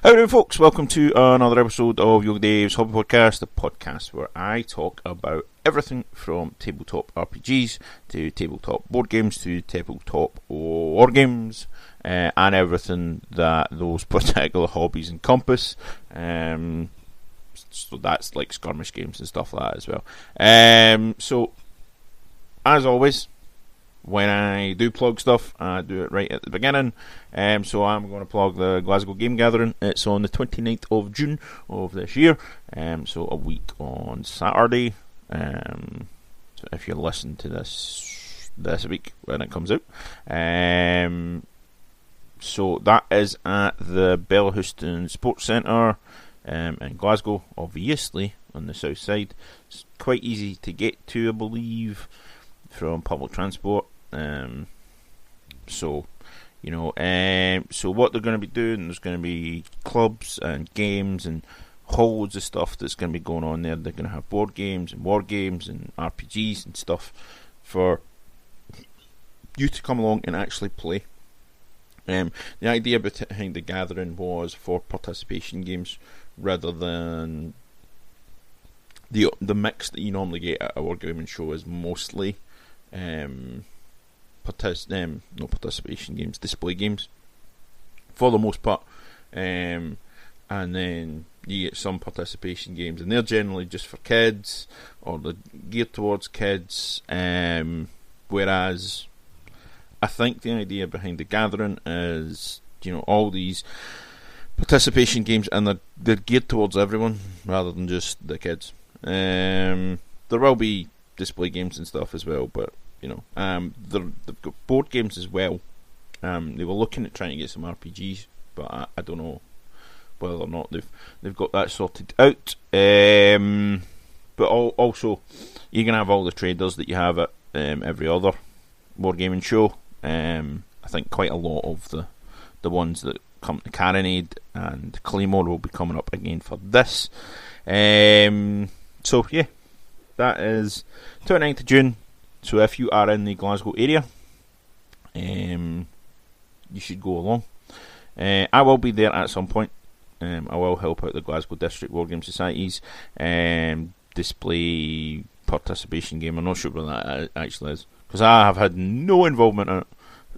Howdy folks, welcome to another episode of Yogi Dave's Hobby Podcast, the podcast where I talk about everything from tabletop RPGs to tabletop board games to tabletop war games, and everything that those particular hobbies encompass. So that's like skirmish games and stuff like that as well. So, as always, when I do plug stuff, I do it right at the beginning. So I'm going to plug the Glasgow Game Gathering. It's on the 29th of June of this year. So a week on Saturday. So if you listen to this week when it comes out. So that is at the Bellahouston Sports Centre in Glasgow, obviously, on the south side. It's quite easy to get to, I believe, from public transport. So what they're going to be doing, there's going to be clubs and games and loads of stuff that's going to be going on there. They're going to have board games and war games and RPGs and stuff for you to come along and actually play. The idea behind the gathering was for participation games rather than the mix that you normally get at a wargaming show is mostly participation games, display games for the most part, and then you get some participation games, and they're generally just for kids or they're geared towards kids. Whereas I think the idea behind the gathering is, all these participation games, and they're geared towards everyone rather than just the kids. There will be display games and stuff as well, but they've got board games as well. They were looking at trying to get some RPGs, but I don't know whether or not they've got that sorted out. But also, you can have all the traders that you have at every other wargaming show. I think quite a lot of the ones that come to Carronade and Claymore will be coming up again for this. So yeah, that is 29th of June. So if you are in the Glasgow area, you should go along. I will be there at some point. I will help out the Glasgow District Wargame Society's display participation game. I'm not sure what that actually is, because I have had no involvement in it,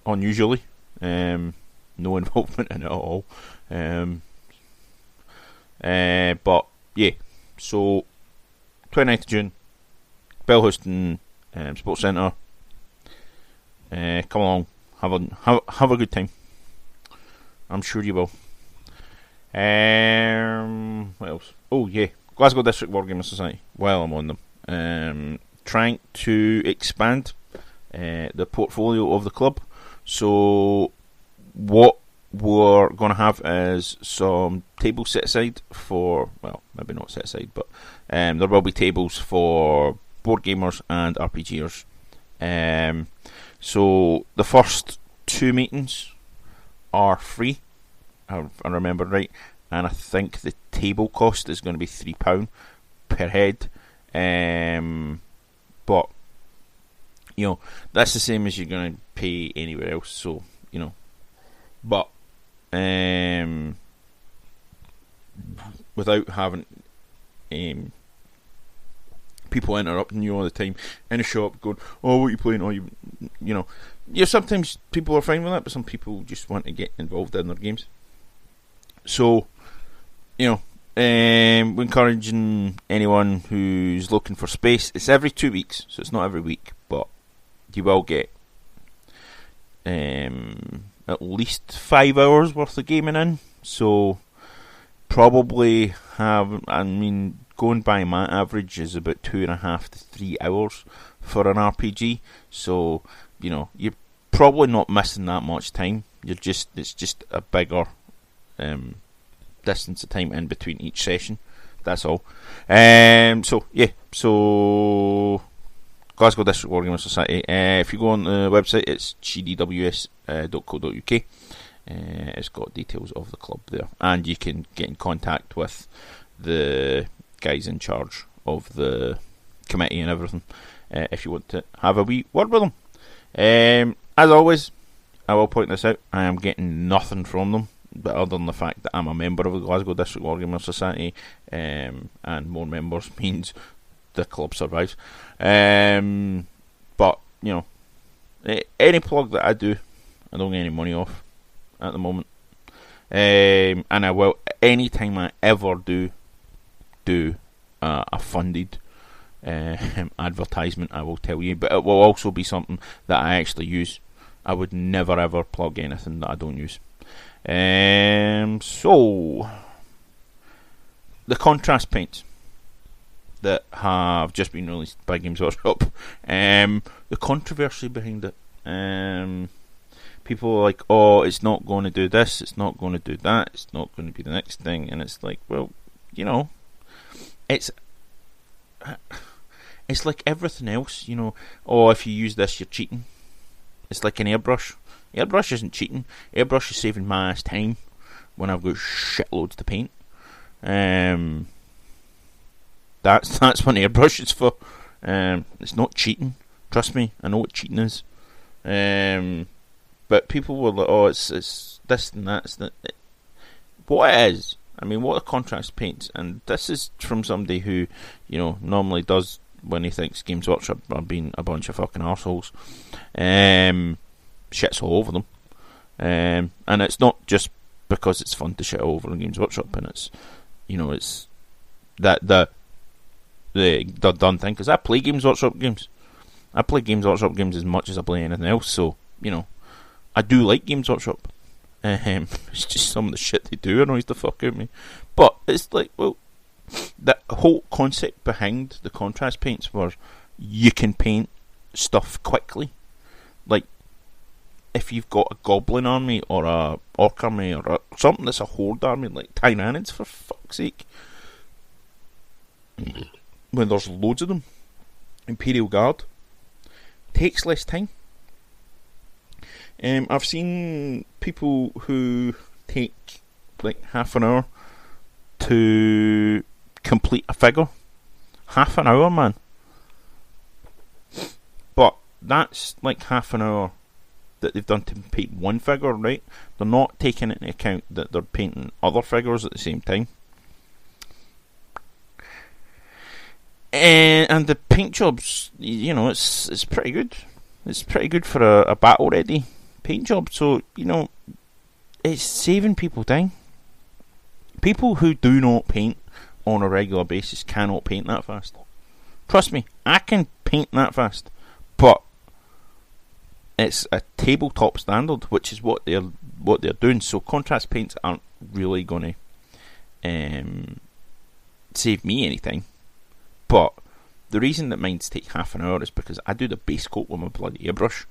unusually. No involvement in it at all. But yeah, so 29th of June, Bellahouston Sports Centre. Come along, have a good time. I'm sure you will. What else? Oh yeah, Glasgow District Wargaming Society. While I'm on them, trying to expand the portfolio of the club. So what we're going to have is some tables set aside for, well, maybe not set aside, but there will be tables for board gamers and RPGers. So the first two meetings are free, I remember right, and I think the table cost is going to be £3 per head. But that's the same as you're going to pay anywhere else. So but without having people interrupting you all the time in a shop going, oh, what are you playing? Oh, sometimes people are fine with that, but some people just want to get involved in their games. So, we're encouraging anyone who's looking for space. It's every 2 weeks, so it's not every week, but you will get at least 5 hours worth of gaming in. So, probably going by my average is about 2.5 to 3 hours for an RPG. So, you're probably not missing that much time. It's just a bigger distance of time in between each session. That's all. So Glasgow District Wargaming Society. If you go on the website, it's gdws.co.uk. It's got details of the club there, and you can get in contact with the guys in charge of the committee and everything if you want to have a wee word with them. As always, I will point this out, I am getting nothing from them. but other than the fact that I'm a member of the Glasgow District Wargamer Society, and more members means the club survives. But, you know, any plug that I do, I don't get any money off at the moment. And I will, anytime I ever do a funded advertisement, I will tell you, but it will also be something that I actually use. I would never ever plug anything that I don't use. So the contrast paints that have just been released by Games Workshop, the controversy behind it. People are like, oh, it's not going to do this, it's not going to do that, it's not going to be the next thing, and it's like, well, you know, it's like everything else, you know. Oh, if you use this, you're cheating. It's like an airbrush. Airbrush isn't cheating. Airbrush is saving my ass time when I've got shitloads to paint. That's what an airbrush is for. It's not cheating. Trust me, I know what cheating is. But people were like, oh, it's this and that. It's what it is. I mean, what a contrast paints, and this is from somebody who, you know, normally does, when he thinks Games Workshop are being a bunch of fucking arseholes, shits all over them. And it's not just because it's fun to shit all over Games Workshop, and it's, you know, it's that the done thing, because I play Games Workshop games. I play Games Workshop games as much as I play anything else, so, you know, I do like Games Workshop. It's just some of the shit they do annoys the fuck out of me. But it's like, well, the whole concept behind the contrast paints were you can paint stuff quickly. Like, if you've got a goblin army or a orc army or something that's a horde army, like Tyranids, for fuck's sake, when there's loads of them, Imperial Guard, takes less time. I've seen people who take like half an hour to complete a figure. Half an hour, man. But that's like half an hour that they've done to paint one figure, right? They're not taking into account that they're painting other figures at the same time. And the paint jobs, you know, it's pretty good. It's pretty good for a battle ready paint job. So, you know, it's saving people time. People who do not paint on a regular basis cannot paint that fast. Trust me, I can paint that fast, but it's a tabletop standard, which is what they're doing. So contrast paints aren't really going to save me any time. But the reason that mine take half an hour is because I do the base coat with my bloody airbrush,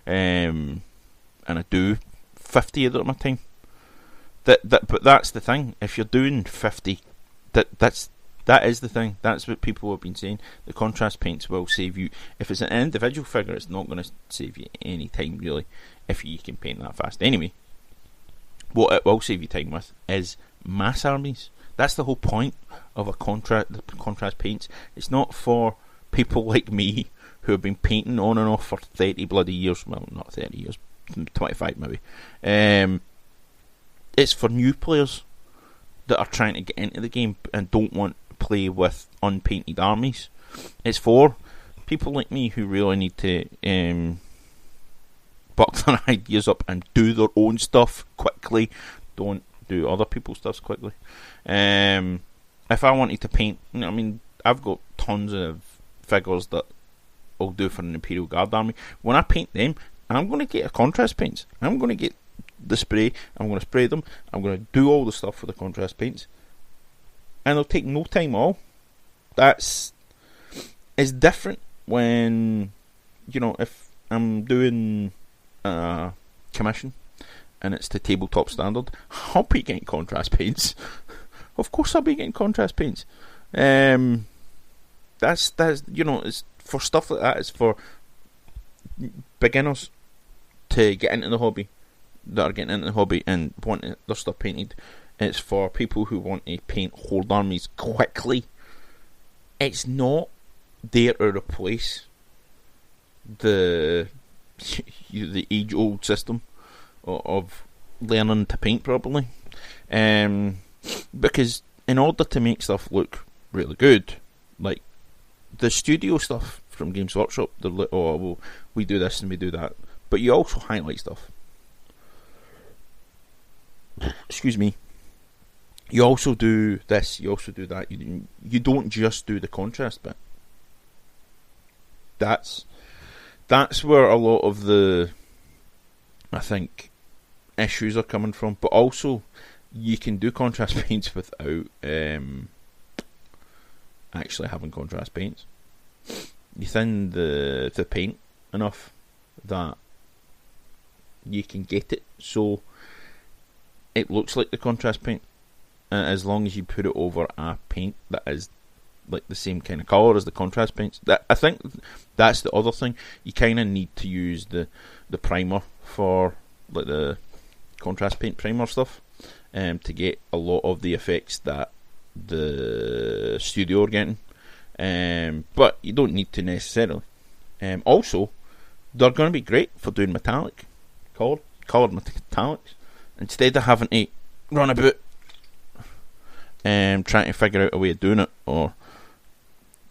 and I do 50 of it at my time. But that's the thing. If you're doing 50, that is the thing. That's what people have been saying. The contrast paints will save you. If it's an individual figure, it's not going to save you any time really, if you can paint that fast. Anyway, what it will save you time with is mass armies. That's the whole point of the contrast paints. It's not for people like me who have been painting on and off for 30 bloody years. Well, not 30 years, 25 maybe. It's for new players that are trying to get into the game and don't want to play with unpainted armies. It's for people like me who really need to buck their ideas up and do their own stuff quickly. Don't do other people's stuff quickly. If I wanted to paint, you know, I mean, I've got tons of figures that I'll do for an Imperial Guard army. When I paint them, I'm going to get a contrast paints. I'm going to get the spray. I'm going to spray them. I'm going to do all the stuff for the contrast paints, and it'll take no time at all. It's different when, you know, if I'm doing a commission and it's to tabletop standard, I'll be getting contrast paints. Of course I'll be getting contrast paints. That's you know, it's for stuff like that. It's for beginners to get into the hobby, that are getting into the hobby and want their stuff painted. It's for people who want to paint horde armies quickly. It's not there to replace the age-old system of learning to paint properly. Because in order to make stuff look really good, like the studio stuff from Games Workshop, they're like, oh, well, we do this and we do that. But you also highlight stuff. Excuse me. You also do this, you also do that. You don't just do the contrast bit. That's where a lot of the, I think, issues are coming from. But also, you can do contrast paints without actually having contrast paints. You thin the paint enough that you can get it so it looks like the contrast paint, as long as you put it over a paint that is like the same kind of colour as the contrast paints. I think that's the other thing. You kind of need to use the primer for like the contrast paint primer stuff to get a lot of the effects that the studio are getting. But you don't need to necessarily. Also, they're going to be great for doing metallic, coloured metallics, instead of having to run about trying to figure out a way of doing it, or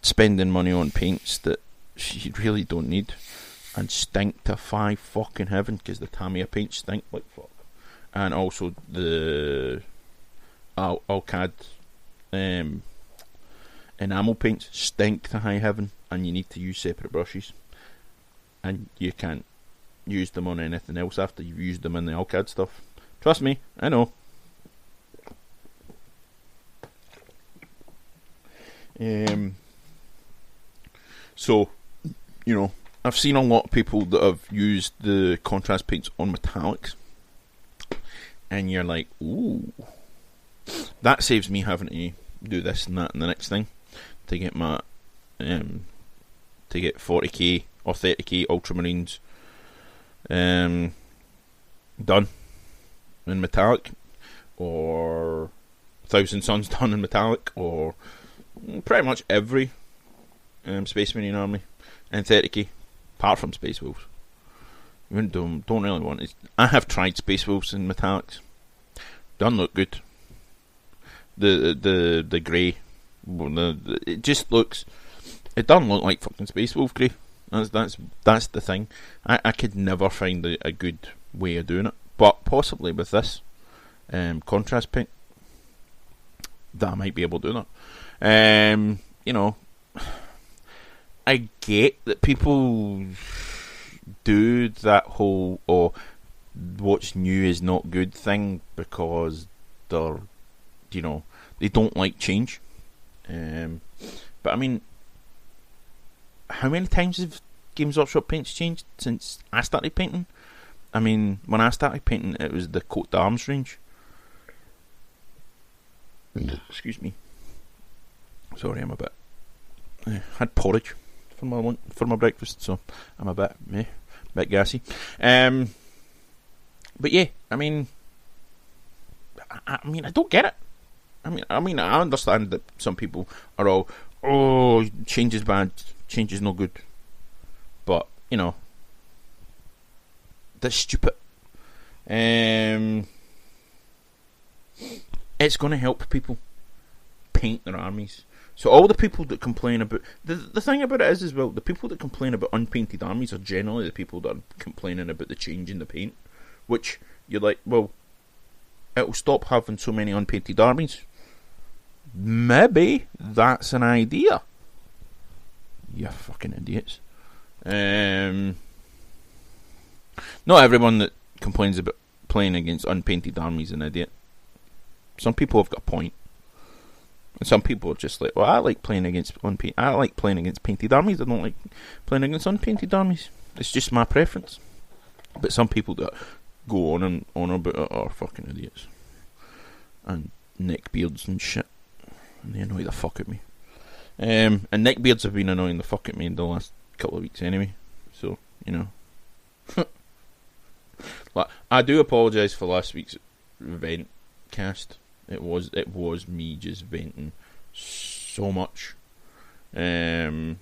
spending money on paints that you really don't need and stink to five fucking heaven, because the Tamiya paints stink like fuck, and also the Alcad enamel paints stink to high heaven, and you need to use separate brushes, and you can't use them on anything else after you've used them in the Alcad stuff. Trust me, I know. So, you know, I've seen a lot of people that have used the contrast paints on metallics, and you're like, ooh, that saves me having to do this and that and the next thing to get my to get 40k or 30k Ultramarines done in metallic, or 1000 Suns done in metallic, or pretty much every Space Marine army in 30k, apart from Space Wolves. You don't really want it. I have tried Space Wolves in metallics. Doesn't look good. The grey, it just looks. It doesn't look like fucking Space Wolf grey. That's the thing. I could never find a good way of doing it, but possibly with this contrast paint, that I might be able to do that. You know, I get that people do that whole what's new is not good thing because they're, you know, they don't like change. But I mean, how many times have Games Workshop paints changed since I started painting? I mean, when I started painting, it was the coat d'arms range. Excuse me. Sorry, I'm a bit. Had porridge for my breakfast, so I'm a bit gassy. But yeah, I mean, I don't get it. I mean, I understand that some people are all, oh, change is bad, change is no good. But, you know, that's stupid. It's going to help people paint their armies. So all the people that complain about... The thing about it is as well, the people that complain about unpainted armies are generally the people that are complaining about the change in the paint. Which, you're like, well, it'll stop having so many unpainted armies. Maybe that's an idea. You fucking idiots. Not everyone that complains about playing against unpainted armies is an idiot. Some people have got a point. And some people are just like, well, I like playing against painted armies. I don't like playing against unpainted armies. It's just my preference. But some people that go on and on about it are fucking idiots. And neckbeards and shit. And they annoy the fuck out of me. And neckbeards have been annoying the fuck out of me in the last couple of weeks anyway. So, you know. Like, I do apologise for last week's vent cast. It was me just venting so much. So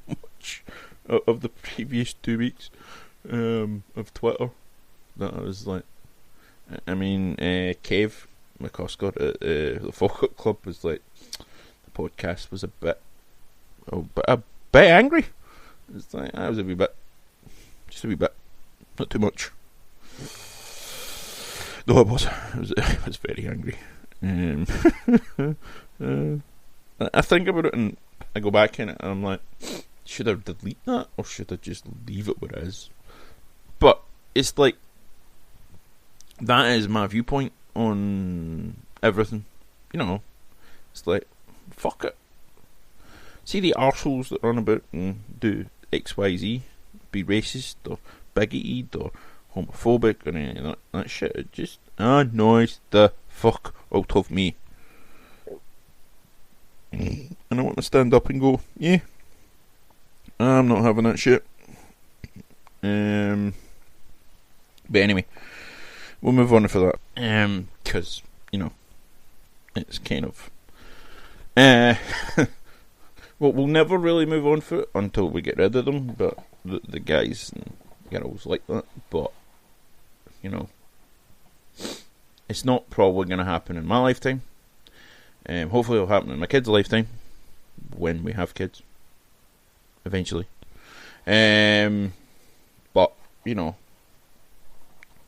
much of the previous 2 weeks of Twitter that I was like, I mean, Kev McCusker at the Falkirk Club was like, the podcast was a bit angry. It's like, I was a wee bit, just a wee bit, not too much. Though it was very angry. I think about it and I go back in it and I'm like, should I delete that or should I just leave it where it is? But it's like, that is my viewpoint on everything. You know, it's like, fuck it. See the arseholes that run about and do XYZ, be racist or bigoted or homophobic or any of that shit. It just annoys the fuck out of me. And I want to stand up and go, yeah, I'm not having that shit. But anyway, we'll move on for that. Because, you know, it's kind of... well, we'll never really move on for it until we get rid of them, but the guys and girls like that. But, you know, it's not probably going to happen in my lifetime. Hopefully it'll happen in my kids' lifetime, when we have kids, eventually. But, you know,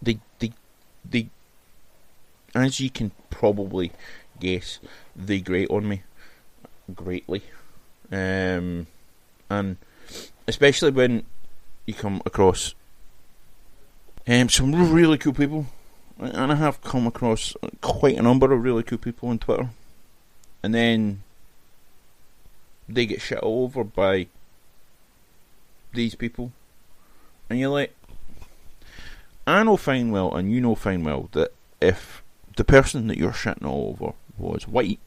they, as you can probably guess, they grate on me greatly. And especially when you come across some really cool people, and I have come across quite a number of really cool people on Twitter, and then they get shit all over by these people, and you're like, I know fine well, and you know fine well, that if the person that you're shitting all over was white,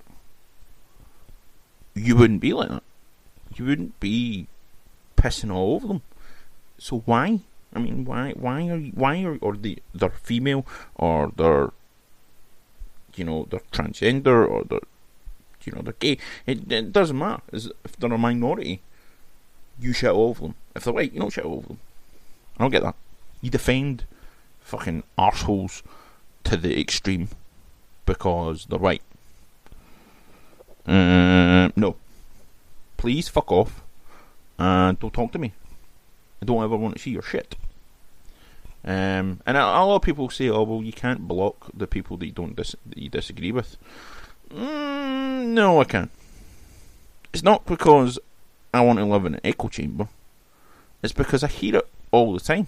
you wouldn't be like that. You wouldn't be pissing all over them. So why? I mean, why are they're female, or they're, you know, they're transgender, or they're, you know, they're gay. It doesn't matter. If they're a minority, you shit all over them. If they're white, you don't shit all over them. I don't get that. You defend fucking arseholes to the extreme because they're white. No. Please fuck off and don't talk to me. I don't ever want to see your shit. And a lot of people say, oh, well, you can't block the people that you disagree with. No, I can't. It's not because I want to live in an echo chamber. It's because I hear it all the time.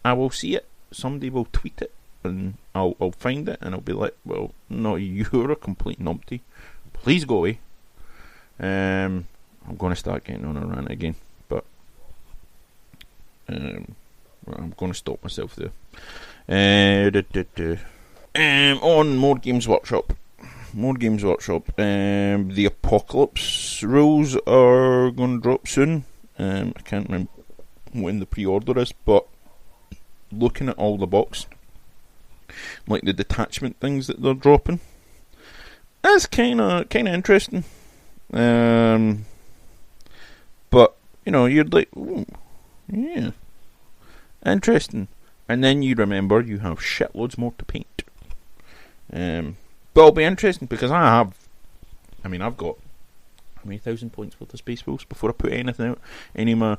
I will see it. Somebody will tweet it, and I'll find it, and I'll be like, well, no, you're a complete numpty. Please go away. I'm going to start getting on a rant again, but I'm going to stop myself there. On More Games Workshop. The Apocalypse rules are going to drop soon. I can't remember when the pre-order is, but looking at all the box, like the detachment things that they're dropping, that's kind of interesting. But you know, you're like, ooh, yeah, interesting, and then you remember you have shitloads more to paint. But it'll be interesting because I've got how many 1,000 points worth of Space Wolves before I put anything out, any of my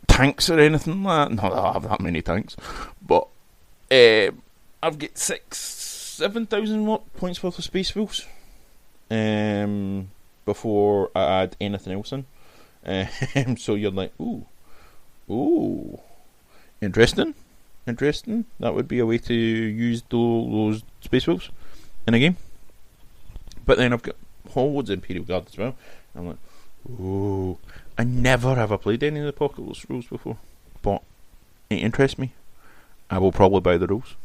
tanks or anything like that. Not that I have that many tanks, but I've got 7,000 points worth of Space Wolves before I add anything else in. So you're like, ooh, interesting. That would be a way to use those Space Wolves in a game. But then I've got hordes of Imperial Guard as well. I'm like, ooh, I never have I played any of the Apocalypse rules before, but it interests me. I will probably buy the rules,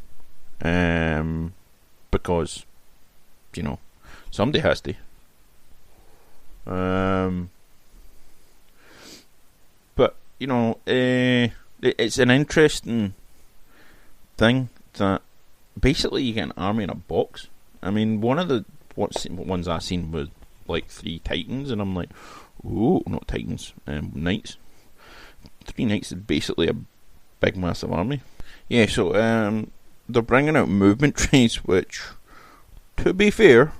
because, you know, somebody has to. But you know, it's an interesting thing that basically you get an army in a box. I mean, one of the ones I seen was like 3 Titans, and I'm like, ooh, not Titans, Knights. 3 Knights is basically a big massive army. Yeah, so they're bringing out movement trays, which, to be fair,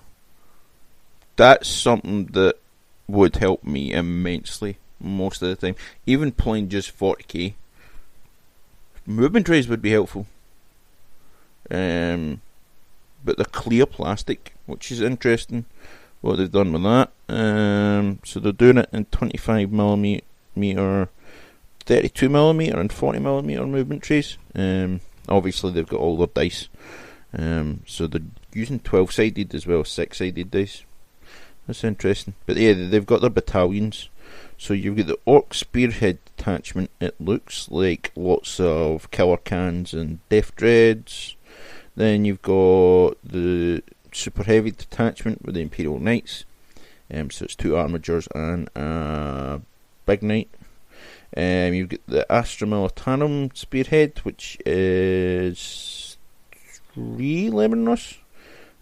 that's something that would help me immensely most of the time. Even playing just 40k, movement trays would be helpful. But they're clear plastic, which is interesting what they've done with that. So they're doing it in 25mm, 32mm and 40mm movement trays. Obviously they've got all their dice. So they're using 12-sided as well as 6-sided dice. That's interesting. But yeah, they've got their battalions. So you've got the Orc Spearhead detachment. It looks like lots of Killer Cans and Death Dreads. Then you've got the Super Heavy detachment with the Imperial Knights. So it's 2 Armigers and a Big Knight. You've got the Astra Militarum Spearhead, which is 3 Lemurnos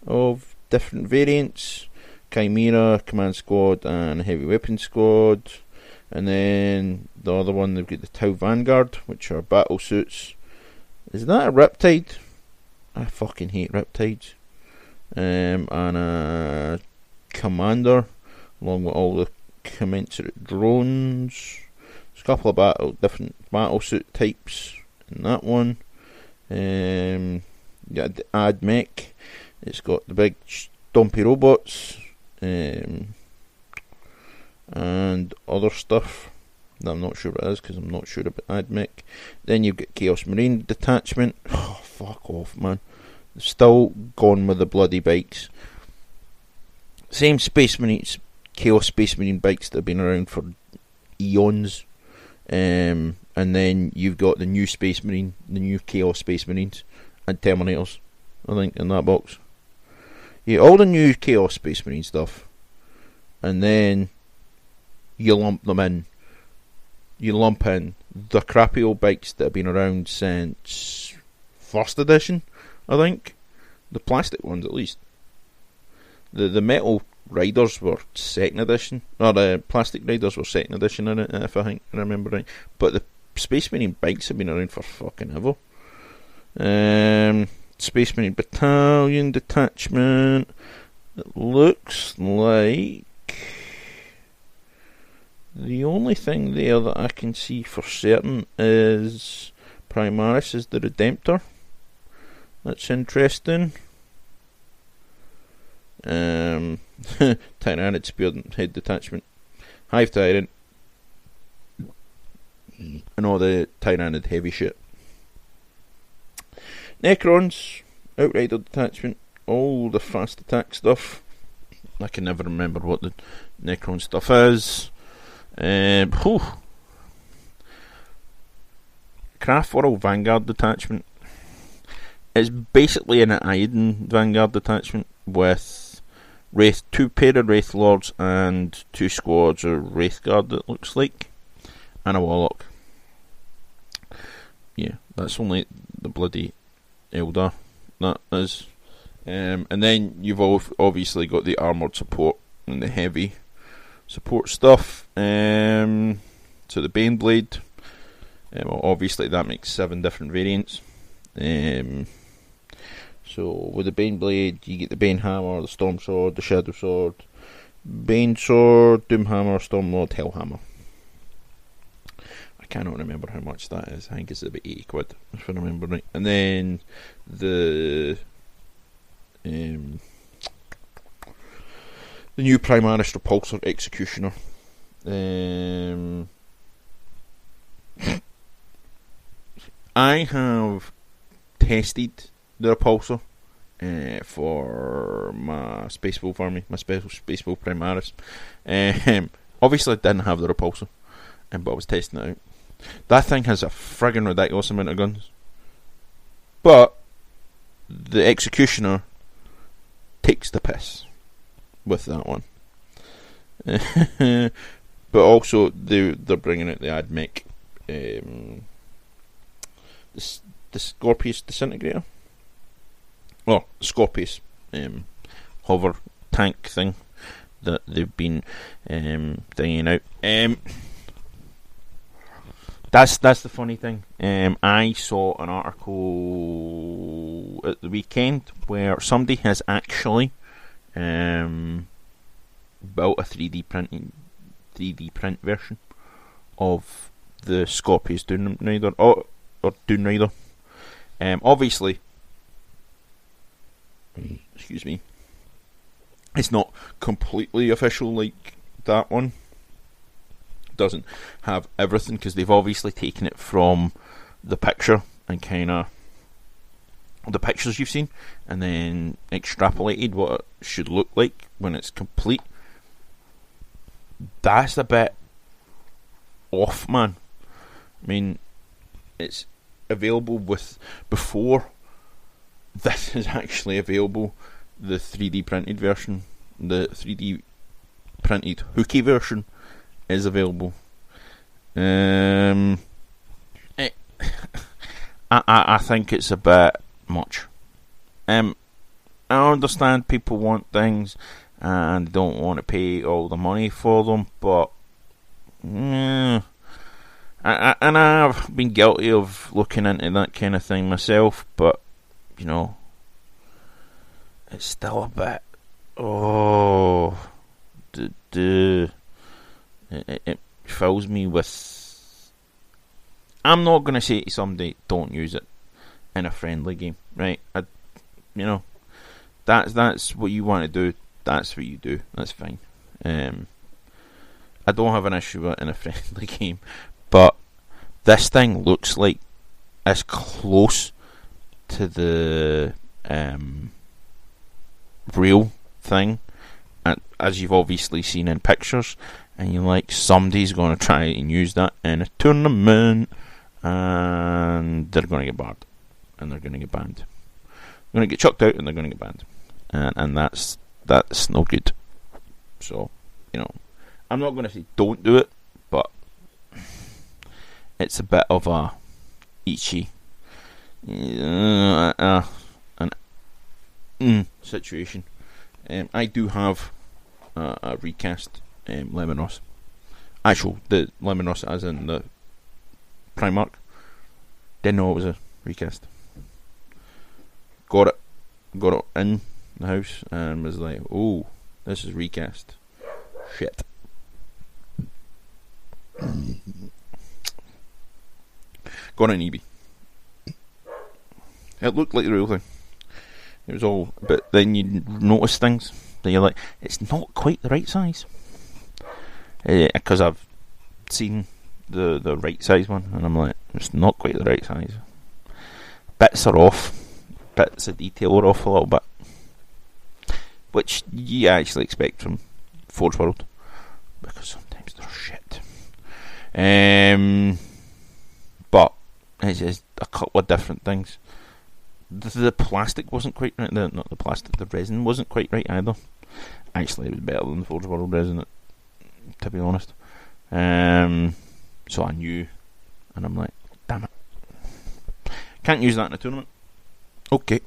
of different variants. Chimera, Command Squad and Heavy Weapon Squad. And then the other one, they've got the Tau Vanguard, which are battle suits. Is that a Riptide? I fucking hate Riptides. And a Commander, along with all the commensurate drones. There's a couple of different battle suit types in that one. Yeah, the Ad Mech. It's got the big stompy robots. And other stuff that I'm not sure what it is, because I'm not sure about AdMech. Then you've got Chaos Marine detachment. Oh, fuck off, man. They've still gone with the bloody bikes. Same Space Marines, Chaos Space Marine bikes that have been around for eons. And then you've got the new Space Marine, the new Chaos Space Marines and Terminators, I think, in that box. Yeah, all the new Chaos Space Marine stuff. And then you lump them in. You lump in the crappy old bikes that have been around since 1st edition, I think. The plastic ones, at least. The metal riders were 2nd edition. Or the plastic riders were 2nd edition in it, if I remember right. But the Space Marine bikes have been around for fucking ever. Space Marine Battalion detachment. It looks like the only thing there that I can see for certain is Primaris is the Redemptor. That's interesting. Tyranid Spearhead detachment. Hive Tyrant. And all the Tyranid heavy shit. Necrons, Outrider detachment, all the fast attack stuff. I can never remember what the Necron stuff is. Craft World Vanguard detachment. It's basically an Aiden Vanguard detachment with Wraith, 2 pair of Wraith Lords and 2 squads of Wraith Guard, it looks like, and a Warlock. Yeah, that's only the bloody Eldar, that is. And then you've obviously got the armoured support and the heavy support stuff. So the Baneblade, well, obviously that makes 7 different variants. So with the Baneblade, you get the Bane Hammer, the Storm Sword, the Shadow Sword, Bane Sword, Doom Hammer, Storm Lord, Hell Hammer. I cannot remember how much that is. I think it's about 80 quid, if I remember right. And then the new Primaris Repulsor Executioner. I have tested the Repulsor for my Space Wolf army, my special Space Wolf Primaris. Obviously I didn't have the Repulsor, but I was testing it out. That thing has a friggin' ridiculous amount of guns, but the Executioner takes the piss with that one. But also they're bringing out the AdMech, the Scorpius Disintegrator, Scorpius hover tank thing that they've been bringing out. That's the funny thing. I saw an article at the weekend where somebody has actually built a 3D print version of the Scorpius Doom Rider or Doom Rider. Obviously, excuse me, it's not completely official like that one. Doesn't have everything because they've obviously taken it from the picture and kind of the pictures you've seen and then extrapolated what it should look like when it's complete. That's a bit off, man. I mean, it's available with before this is actually available. The 3D printed version, the 3D printed hooky version is available. I think it's a bit much. I understand people want things and don't want to pay all the money for them, but and I've been guilty of looking into that kind of thing myself, but you know, it's still a bit. It fills me with. I'm not going to say to somebody, don't use it in a friendly game, right? That's what you want to do. That's what you do. That's fine. I don't have an issue with it in a friendly game, but this thing looks like as close to the real thing as you've obviously seen in pictures, and you're like, somebody's going to try and use that in a tournament, and they're going to get barred, and they're going to get banned. They're going to get chucked out, and they're going to get banned, and that's no good. So, you know, I'm not going to say don't do it, but it's a bit of a itchy situation. I do have a recast Lemonos. Actual, the Lemonos as in the Primarch. Didn't know it was a recast. Got it in the house and was like, oh, this is recast. Shit. Got it on eBay. It looked like the real thing. It was all, but then you notice things that you're like, it's not quite the right size. Because I've seen the right size one, and I'm like, it's not quite the right size. Bits are off. Bits of detail are off a little bit, which you actually expect from Forge World, because sometimes they're shit. But it's just a couple of different things. The plastic wasn't quite right. Not the plastic, the resin wasn't quite right either. Actually, it was better than the Forge World resin, to be honest. So I knew, and I'm like, damn it, can't use that in a tournament. Okay.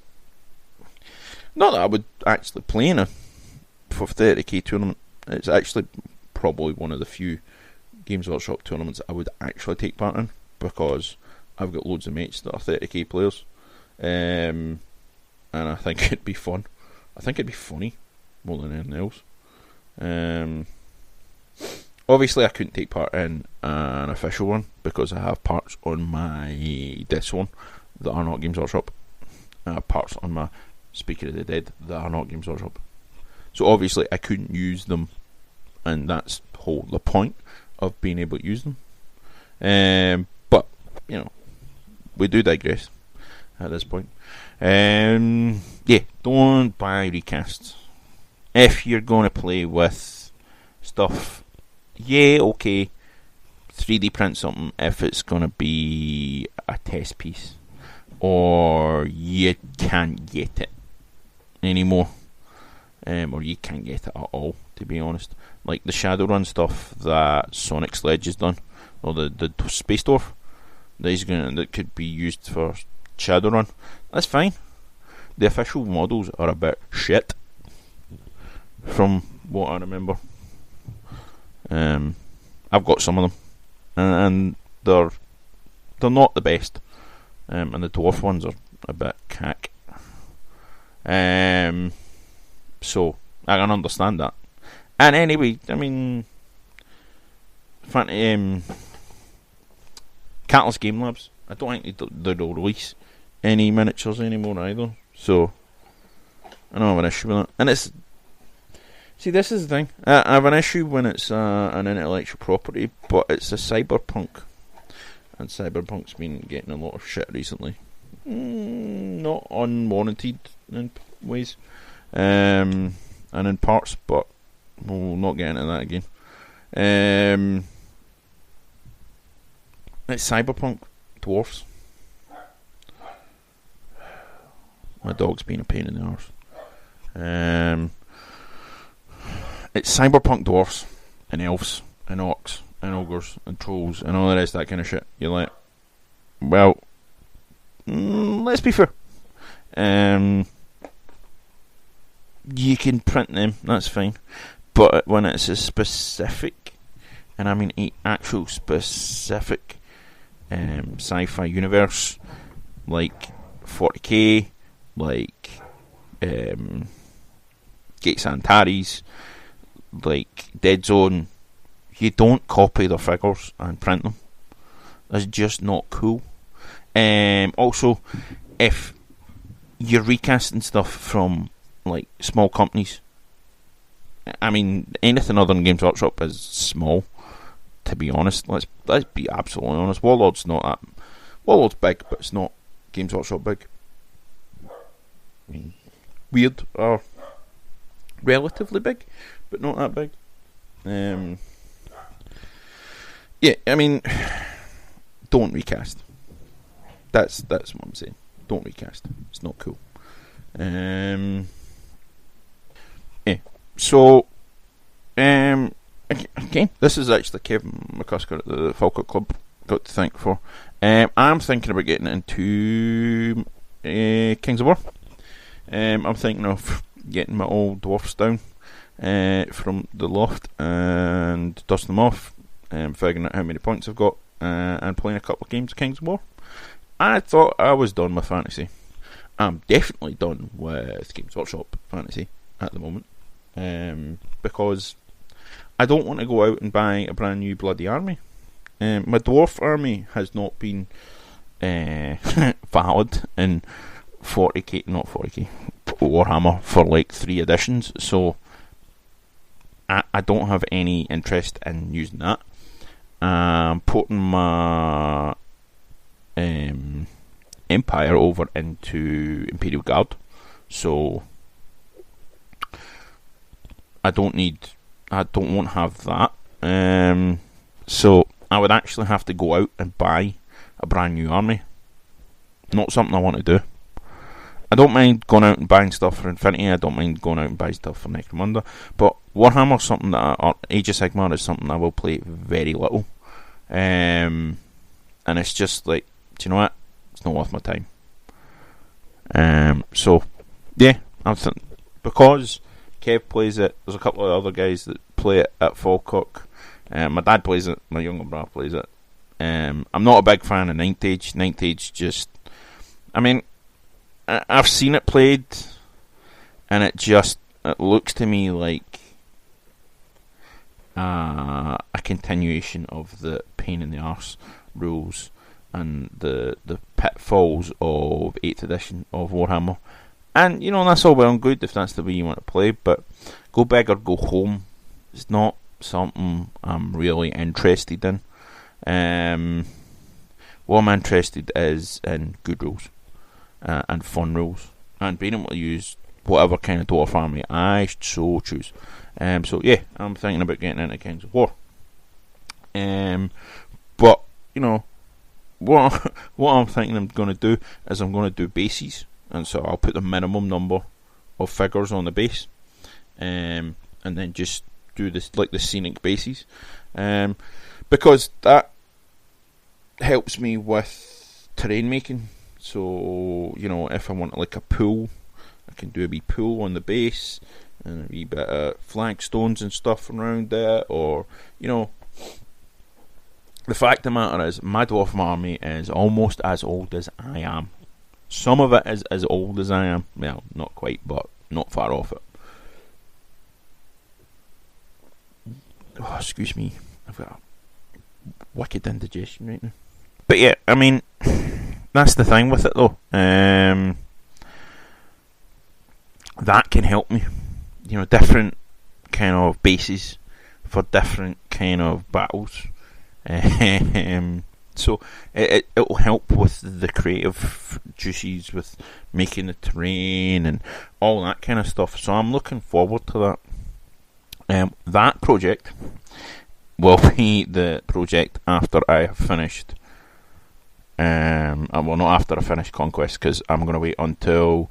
Not that I would actually play in a for 30k tournament. It's actually probably one of the few Games Workshop tournaments I would actually take part in, because I've got loads of mates that are 30k players. And I think it'd be fun. I think it'd be funny more than anything else. Obviously I couldn't take part in an official one because I have parts on my this one that are not Games Workshop. I have parts on my Speaker of the Dead that are not Games Workshop. So obviously I couldn't use them, and that's the point of being able to use them. But you know, we do digress at this point. Yeah, don't buy recasts. If you're going to play with stuff, yeah, okay, 3D print something if it's going to be a test piece, or you can't get it anymore, or you can't get it at all, to be honest. Like the Shadowrun stuff that Sonic Sledge has done, or the Space Dwarf that could be used for Shadowrun, that's fine. The official models are a bit shit, from what I remember. I've got some of them, and they're they're not the best, and the dwarf ones are a bit cack. So I can understand that. And anyway, I mean, Catalyst Game Labs, I don't think they'll release any miniatures anymore either. So I don't have an issue with it. And it's, see, this is the thing. I have an issue when it's an intellectual property, but it's a cyberpunk, and cyberpunk's been getting a lot of shit recently. Not unwarranted in ways, and in parts, but we'll not get into that again. It's cyberpunk dwarfs. My dog's been a pain in the arse. It's cyberpunk dwarfs and elves and orcs and ogres and trolls and all the rest of that kind of shit. You're like, well, let's be fair. You can print them, that's fine. But when it's a specific, and I mean an actual specific sci-fi universe, like 40k, like Gates Antares, like Dead Zone, you don't copy the figures and print them. That's just not cool. Also, if you're recasting stuff from like small companies, I mean, anything other than Games Workshop is small, to be honest. Let's be absolutely honest. Warlord's not that. Warlord's big, but it's not Games Workshop big. I mean, Weird are relatively big, but not that big. Yeah, I mean, don't recast. That's what I'm saying. Don't recast. It's not cool. Yeah. So, again, this is actually Kev McCusker at the Falkirk Club got to thank for. I'm thinking about getting into Kings of War. I'm thinking of getting my old dwarfs down from the loft and dusting them off, figuring out how many points I've got, and playing a couple of games of Kings of War. I thought I was done with fantasy. I'm definitely done with Games Workshop fantasy at the moment, because I don't want to go out and buy a brand new bloody army. My dwarf army has not been valid in 40k, not 40k, Warhammer for like 3 editions, so I don't have any interest in using that. Porting my Empire over into Imperial Guard, so I don't want to have that. So I would actually have to go out and buy a brand new army. Not something I want to do. I don't mind going out and buying stuff for Infinity. I don't mind going out and buying stuff for Necromunda. But Warhammer's something that Age of Sigmar is something I will play very little. And it's just like, do you know what? It's not worth my time. So yeah, because Kev plays it. There's a couple of other guys that play it at Falkirk. My dad plays it. My younger brother plays it. I'm not a big fan of Ninth Age. Ninth Age just, I mean, I've seen it played, and it looks to me like a continuation of the pain in the arse rules and the pitfalls of 8th edition of Warhammer. And, you know, that's all well and good if that's the way you want to play, but go big or go home. It's not something I'm really interested in. What I'm interested is in good rules and fun rules, and being able to use whatever kind of dwarf army I so choose. So yeah, I'm thinking about getting into Kings of War. But you know, what I'm thinking I'm going to do is I'm going to do bases, and so I'll put the minimum number of figures on the base, and then just do this like the scenic bases, because that helps me with terrain making. So, you know, if I want like a pool, I can do a wee pool on the base and a wee bit of flagstones and stuff around there, or, you know, the fact of the matter is, my dwarf army is almost as old as I am. Some of it is as old as I am. Well, not quite, but not far off it. Oh, excuse me. I've got a wicked indigestion right now. But yeah, I mean, that's the thing with it though. That can help me. You know, different kind of bases for different kind of battles. So it will help with the creative juices, with making the terrain and all that kind of stuff. So I'm looking forward to that. That project will be the project after I have finished. Well, not after I finish Conquest, because I'm going to wait until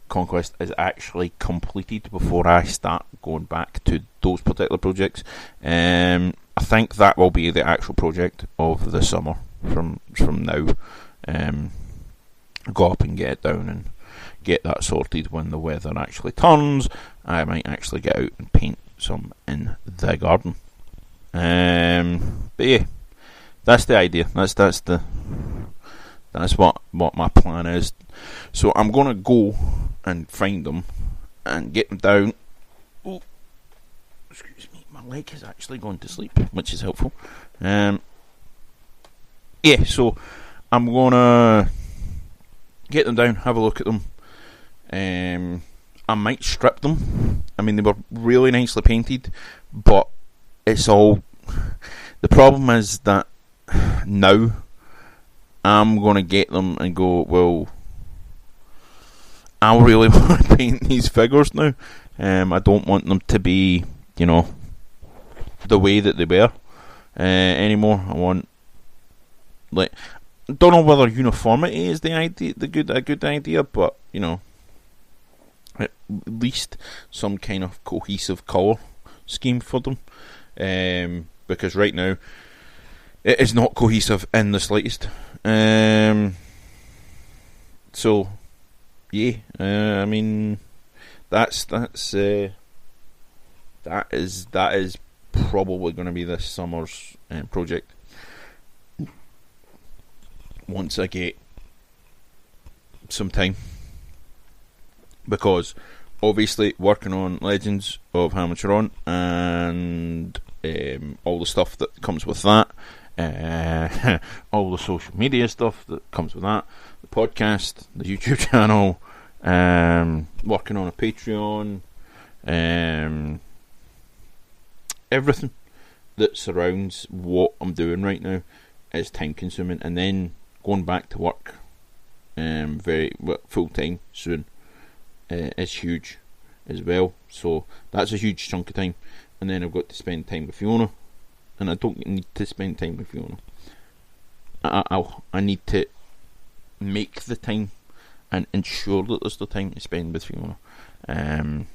Conquest is actually completed before I start going back to those particular projects. I think that will be the actual project of the summer from now. Go up and get it down and get that sorted when the weather actually turns. I might actually get out and paint some in the garden. But yeah, that's the idea. That's what my plan is. So I'm gonna go and find them and get them down. Oh, excuse me, my leg has actually gone to sleep, which is helpful. Yeah, so I'm gonna get them down, have a look at them. I might strip them. I mean, they were really nicely painted, but it's all. The problem is that now I'm gonna get them and go, well, I really want to paint these figures now. I don't want them to be, you know, the way that they were anymore. I want, like, don't know whether uniformity is a good idea, but you know, at least some kind of cohesive colour scheme for them. Because right now it is not cohesive in the slightest. So yeah, I mean that is probably going to be this summer's project. Once I get some time, because obviously working on Legends of Hamanshiron and all the stuff that comes with that, all the social media stuff that comes with that, the podcast, the YouTube channel, working on a Patreon, everything that surrounds what I'm doing right now is time consuming, and then going back to work full time soon is huge as well. So that's a huge chunk of time, and then I've got to spend time with Fiona, and I don't need to spend time with Fiona. I need to make the time and ensure that there's the time to spend with Fiona, and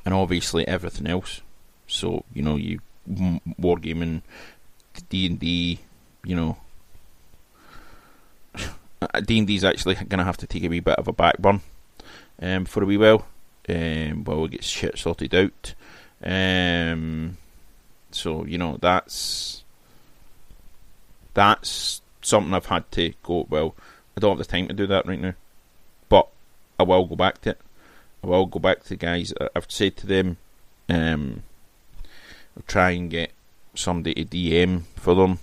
obviously everything else. So you know, you wargaming, D&D, you know, D&D's actually going to have to take a wee bit of a backburn for a wee while we get shit sorted out. So you know, that's something I've had to go, well, I don't have the time to do that right now, but I will go back to it. I will go back to the guys. I've said to them, I'll try and get somebody to DM for them,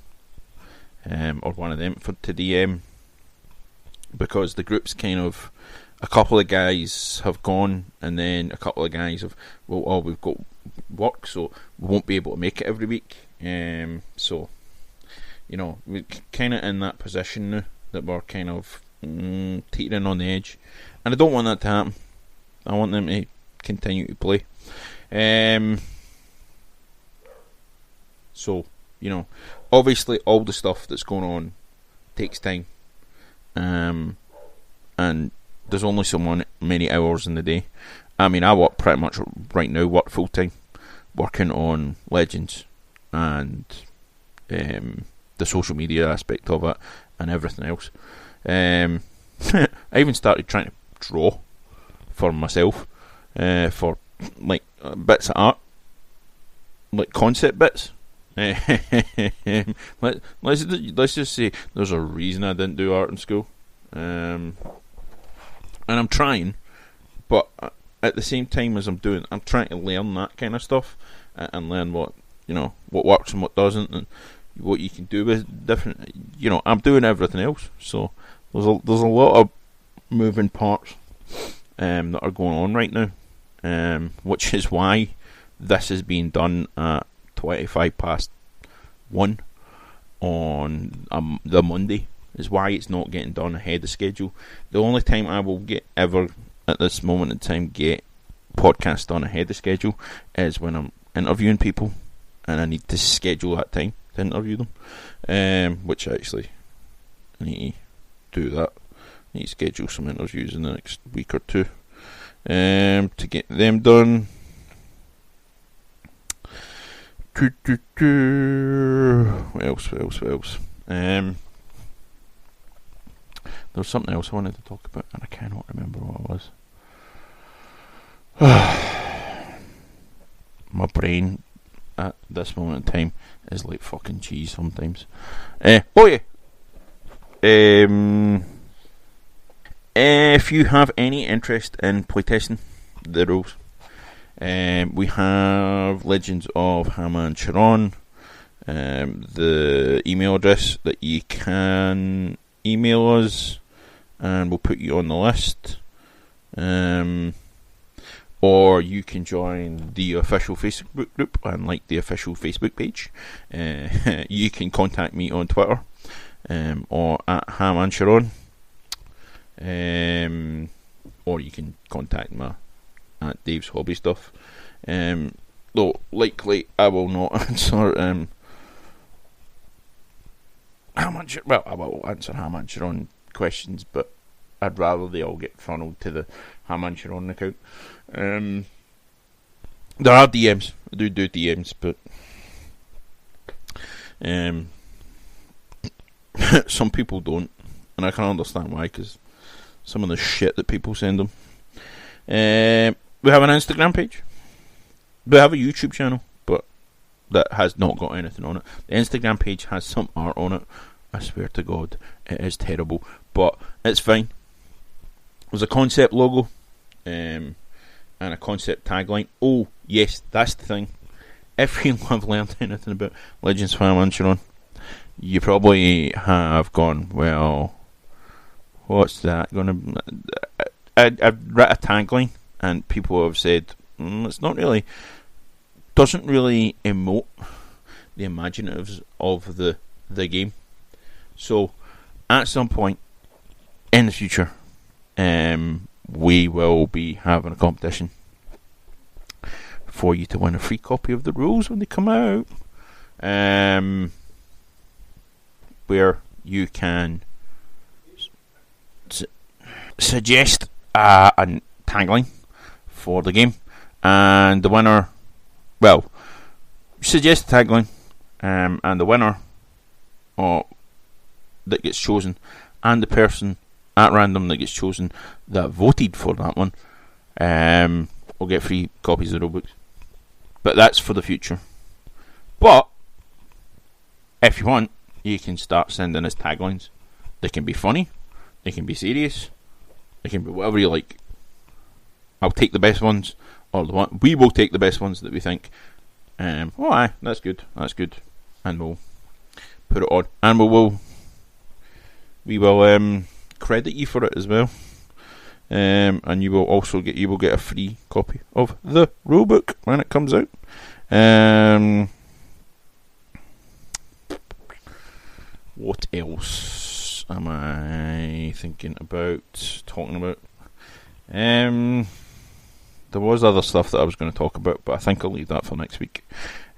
or one of them to DM, because the group's kind of, a couple of guys have gone, and then a couple of guys have, well, we've got work, so we won't be able to make it every week. So you know, we're kind of in that position now that we're kind of teetering on the edge, and I don't want that to happen. I want them to continue to play. So you know, obviously all the stuff that's going on takes time, and there's only so many hours in the day. I mean, I work pretty much right now, work full time, working on Legends and the social media aspect of it and everything else. I even started trying to draw for myself, for like bits of art, like concept bits, Let's just say there's a reason I didn't do art in school, and I'm trying, but at the same time as I'm trying to learn that kind of stuff and learn what works and what doesn't, and what you can do with different. I'm doing everything else, so there's a lot of moving parts that are going on right now, which is why this is being done at 1:25 on the Monday. Is why it's not getting done ahead of schedule. The only time I will ever at this moment in time get podcast done ahead of schedule is when I'm interviewing people and I need to schedule that time to interview them, which actually I need to do that. I need to schedule some interviews in the next week or two to get them done. What else? There was something else I wanted to talk about and I cannot remember what it was. My brain at this moment in time is like fucking cheese sometimes. If you have any interest in playtesting the rules, we have Legends of Hamanshiron. The email address that you can email us and we'll put you on the list, or you can join the official Facebook group and like the official Facebook page. You can contact me on Twitter or at Hamanshiron, or you can contact me at Dave's Hobby Stuff. Though likely I will not answer I will answer Hamanshiron questions, but I'd rather they all get funneled to the Hamanshiron account. There are DMs. I do DMs, but some people don't, and I can understand why, because some of the shit that people send them. We have an Instagram page. We have a YouTube channel, but that has not got anything on it. The Instagram page has some art on it. I swear to God, it is terrible, but it's fine. There's a concept logo and a concept tagline. Oh, yes, that's the thing. If you have learned anything about Legends of Hamanshiron, you probably have gone, well, what's that going to... I've written a tagline, and people have said, it's not really... doesn't really emote the imaginatives of the game. So, at some point in the future, we will be having a competition for you to win a free copy of the rules when they come out, where you can suggest a tagline for the game, and the winner, suggest a tagline, and the winner that gets chosen, and the person at random that gets chosen that voted for that one, will get free copies of the rulebooks. But that's for the future. But if you want, you can start sending us taglines. They can be funny, they can be serious, they can be whatever you like. I'll take the best ones, or we will take the best ones that we think. That's good, and we'll put it on, and we will credit you for it as well, and you will also get a free copy of the rulebook when it comes out. What else am I thinking about talking about? There was other stuff that I was going to talk about, but I think I'll leave that for next week.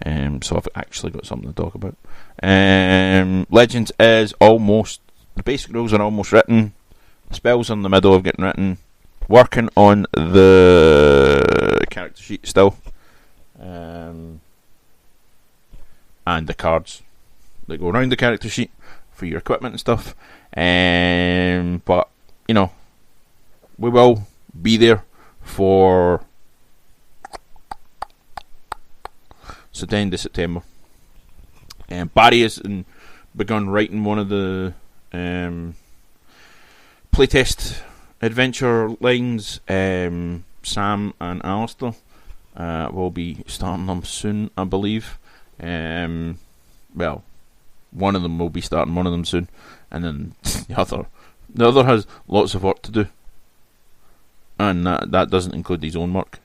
So I've actually got something to talk about. Legends is almost... the basic rules are almost written. The spells are in the middle of getting written. Working on the character sheet still. And the cards that go around the character sheet for your equipment and stuff. But, we will be there for the end of September. Barry has begun writing one of the playtest adventure lines. Sam and Alistair will be starting them soon, I believe. Well, one of them will be starting one of them soon, and then the other has lots of work to do, and that doesn't include his own work.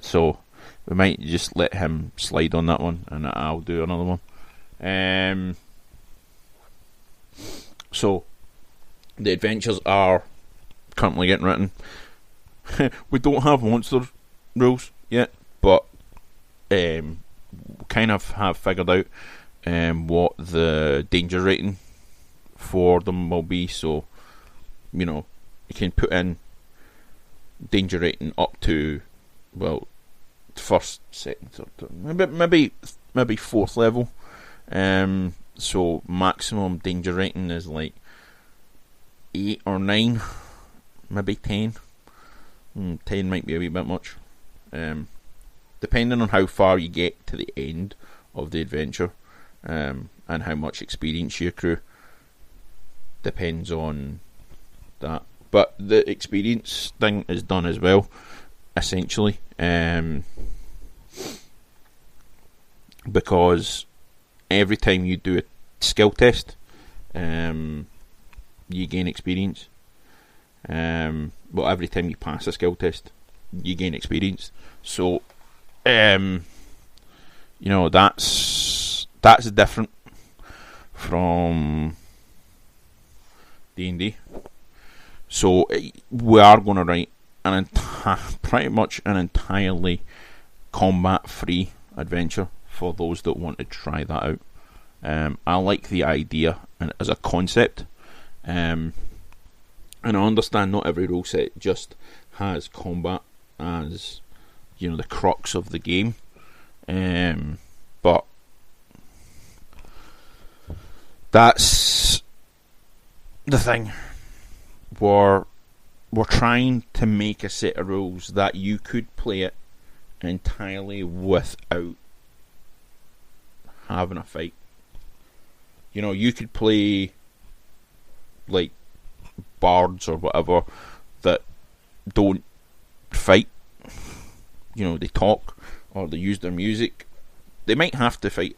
So we might just let him slide on that one, and I'll do another one. So the adventures are currently getting written. We don't have monster rules yet, but kind of have figured out what the danger rating for them will be. So, you can put in danger rating up to, well, first, second, third, maybe fourth level. So maximum danger rating is like 8 or 9, maybe 10. 10 might be a wee bit much, depending on how far you get to the end of the adventure, and how much experience you accrue. Depends on that, but the experience thing is done as well, essentially, because every time you do a skill test, you gain experience. Well, every time you pass a skill test, you gain experience. So, that's different from D&D. So we are going to write pretty much an entirely combat-free adventure for those that want to try that out. I like the idea and as a concept. And I understand not every rule set just has combat as, the crux of the game. But that's the thing. We're trying to make a set of rules that you could play it entirely without having a fight. You could play like bards or whatever that don't fight. They talk or they use their music. They might have to fight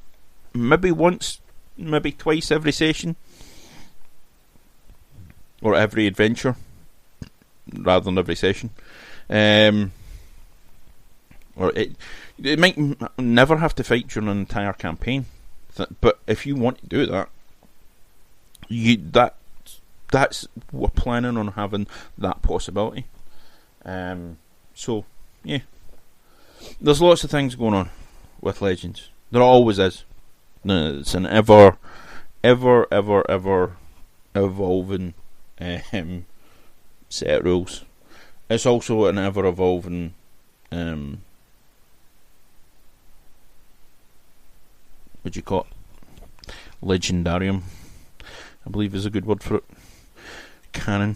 maybe once, maybe twice every session or every adventure rather than every session. Or it might never have to fight during an entire campaign. But if you want to do that, that's we're planning on having that possibility. So yeah, there's lots of things going on with Legends. There always is. It's an ever evolving set of rules. It's also an ever evolving what do you call it? Legendarium, I believe is a good word for it. Canon.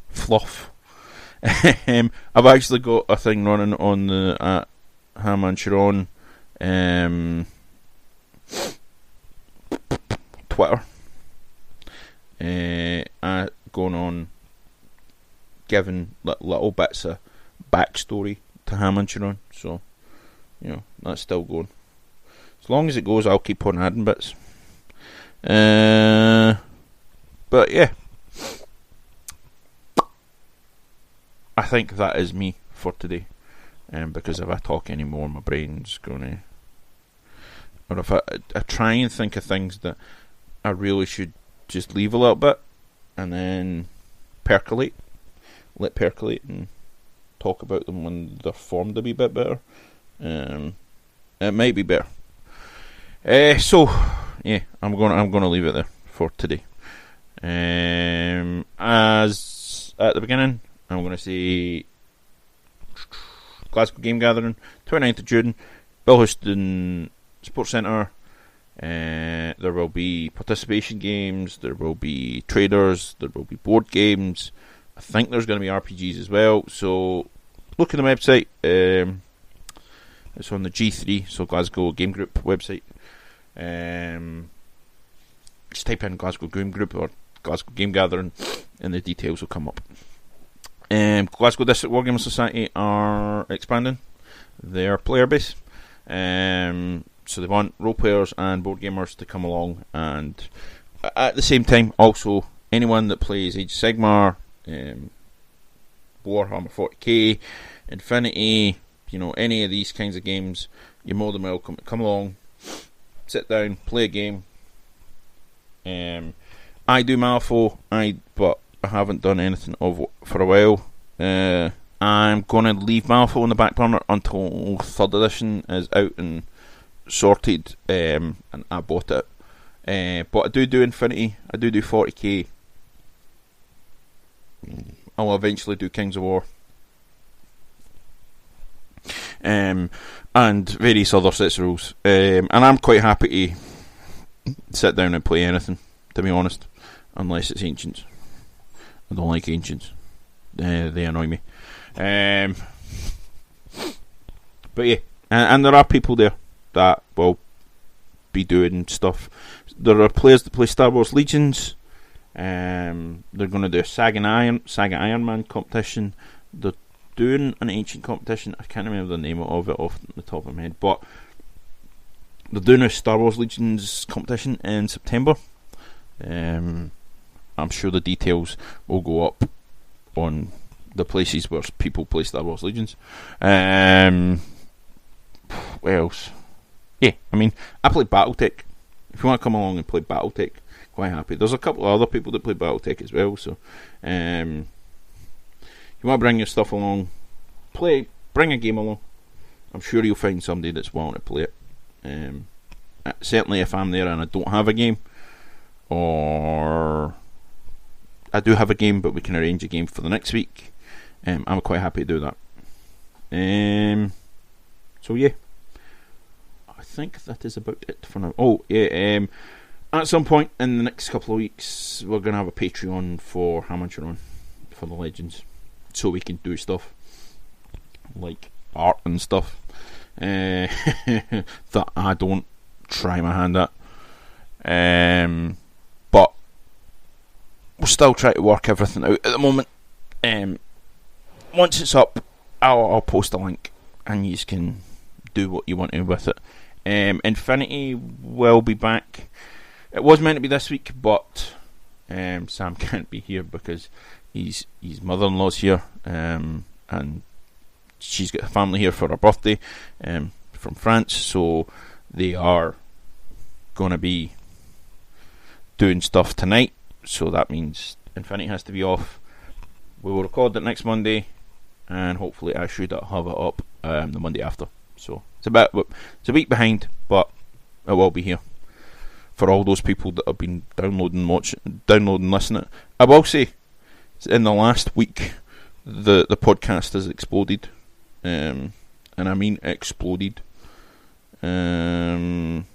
Fluff. I've actually got a thing running on the Hamanshiron Twitter, going on giving little bits of backstory to Hamanshiron, so that's still going. As long as it goes, I'll keep on adding bits. But yeah, I think that is me for today. Because if I talk anymore, my brain's going to... Or if I try and think of things that I really should just leave a little bit and then percolate. Let percolate and talk about them when they're formed a wee bit better. It might be better. So, yeah, I'm gonna leave it there for today. As at the beginning, I'm gonna say Glasgow Game Gathering, 29th of June, Billhouston Sports Centre. There will be participation games, there will be traders, there will be board games. I think there's going to be RPGs as well. So look at the website. It's on the G3, so Glasgow Game Group website. Just type in Glasgow Game Group or Glasgow Game Gathering, and the details will come up. Glasgow District Wargaming Society are expanding their player base. So they want role players and board gamers to come along, and at the same time, also anyone that plays Age of Sigmar, Warhammer 40k, Infinity, any of these kinds of games, you're more than welcome to come along, sit down, play a game. I do Malifaux, but I haven't done anything of it for a while. I'm going to leave Malifaux on the back burner until 3rd edition is out and sorted, and I bought it. But I do Infinity, I do 40k. I'll eventually do Kings of War. And various other sets of rules. And I'm quite happy to sit down and play anything, to be honest, unless it's Ancients. I don't like Ancients. They annoy me. But yeah, and there are people there that will be doing stuff. There are players that play Star Wars Legions. They're going to do a Saga Iron Man competition. They're doing an Ancient competition. I can't remember the name of it off the top of my head, but they're doing a Star Wars Legions competition in September. I'm sure the details will go up on the places where people play Star Wars Legions. What else? Yeah, I mean, I play Battletech. If you want to come along and play Battletech, quite happy. There's a couple of other people that play Battletech as well, so you want to bring your stuff along, bring a game along. I'm sure you'll find somebody that's willing to play it. Certainly if I'm there and I don't have a game, or I do have a game but we can arrange a game for the next week, I'm quite happy to do that. So yeah, I think that is about it for now. Oh yeah, at some point in the next couple of weeks we're going to have a Patreon for Hamanshiron, for the Legends, so we can do stuff like art and stuff that I don't try my hand at, but we'll still try to work everything out at the moment. Once it's up, I'll post a link and you can do what you want to with it. Infinity will be back. It was meant to be this week, but Sam can't be here because his mother-in-law's here, and she's got a family here for her birthday from France, so they are going to be doing stuff tonight, so that means Infinity has to be off. We will record it next Monday, and hopefully I should have it up the Monday after. So it's a week behind, but it will be here for all those people that have been downloading, listening. I will say, in the last week, the podcast has exploded, and I mean exploded. In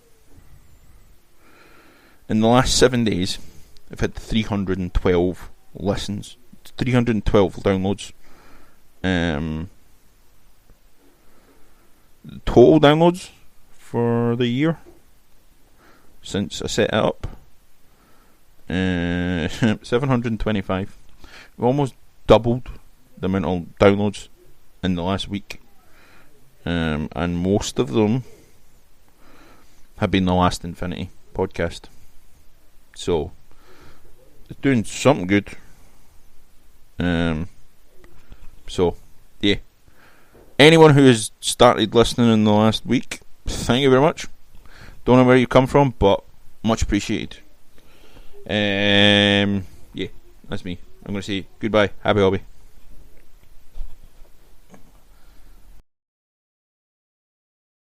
the last 7 days, I've had 312 listens, 312 downloads. Total downloads for the year since I set it up, 725. We've almost doubled the amount of downloads in the last week, and most of them have been the last Infinity podcast, so it's doing something good. So yeah, anyone who has started listening in the last week, thank you very much. Don't know where you come from, but much appreciated. Yeah, that's me. I'm going to say goodbye. Happy hobby.